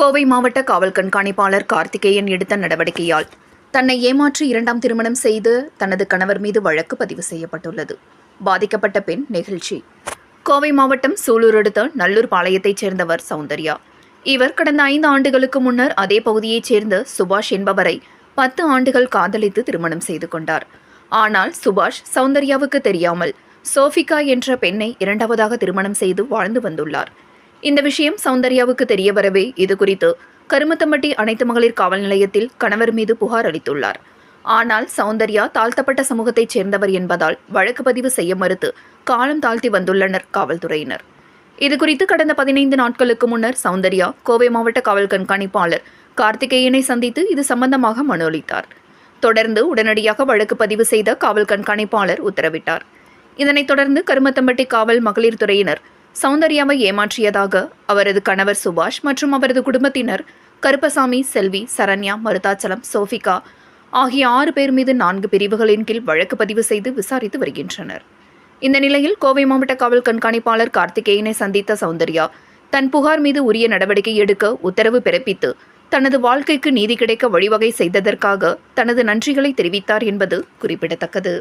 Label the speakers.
Speaker 1: கோவை மாவட்ட காவல் கண்காணிப்பாளர் கார்த்திகேயன் எடுத்த நடவடிக்கையால் தன்னை ஏமாற்றி இரண்டாம் திருமணம் செய்து தனது கணவர் மீது வழக்கு பதிவு செய்யப்பட்டுள்ளது. பாதிக்கப்பட்ட பெண் நெகிழ்ச்சி. கோவை மாவட்டம் சூலூர் அடுத்த நல்லூர் பாளையத்தைச் சேர்ந்தவர் சௌந்தர்யா. இவர் கடந்த 5 ஆண்டுகளுக்கு முன்னர் அதே பகுதியைச் சேர்ந்த சுபாஷ் என்பவரை 10 ஆண்டுகள் காதலித்து திருமணம் செய்து கொண்டார். ஆனால் சுபாஷ் சௌந்தர்யாவுக்கு தெரியாமல் சோஃபிகா என்ற பெண்ணை இரண்டாவதாக திருமணம் செய்து வாழ்ந்து வந்துள்ளார். இந்த விஷயம் சௌந்தர்யாவுக்கு தெரிய வரவே இதுகுறித்து கருமத்தம்பட்டி அனைத்து மகளிர் காவல் நிலையத்தில் கணவர் மீது புகார் அளித்துள்ளார். ஆனால் சௌந்தர்யா தாழ்த்தப்பட்ட சமூகத்தைச் சேர்ந்தவர் என்பதால் வழக்கு பதிவு செய்ய மறுத்து காலம் தாழ்த்தி வந்துள்ளனர் காவல்துறையினர். இதுகுறித்து கடந்த 15 நாட்களுக்கு முன்னர் சௌந்தர்யா கோவை மாவட்ட காவல் கண்காணிப்பாளர் கார்த்திகேயனை சந்தித்து இது சம்பந்தமாக மனு அளித்தார். தொடர்ந்து உடனடியாக வழக்கு பதிவு செய்த காவல் கண்காணிப்பாளர் உத்தரவிட்டார். இதனைத் தொடர்ந்து கருமத்தம்பட்டி காவல் மகளிர் துறையினர் சௌந்தர்யாவை ஏமாற்றியதாக அவரது கணவர் சுபாஷ் மற்றும் அவரது குடும்பத்தினர் கருப்பசாமி, செல்வி, சரண்யா, மருதாச்சலம், சோஃபிகா ஆகிய 6 பேர் மீது 4 பிரிவுகளின் கீழ் வழக்கு பதிவு செய்து விசாரித்து வருகின்றனர். இந்த நிலையில் கோவை மாவட்ட காவல் கண்காணிப்பாளர் கார்த்திகேயனை சந்தித்த சௌந்தர்யா தன் புகார் மீது உரிய நடவடிக்கை எடுக்க உத்தரவு பிறப்பித்து தனது வாழ்க்கைக்கு நீதி கிடைக்க வழிவகை செய்ததற்காக தனது நன்றிகளை தெரிவித்தார் என்பது குறிப்பிடத்தக்கது.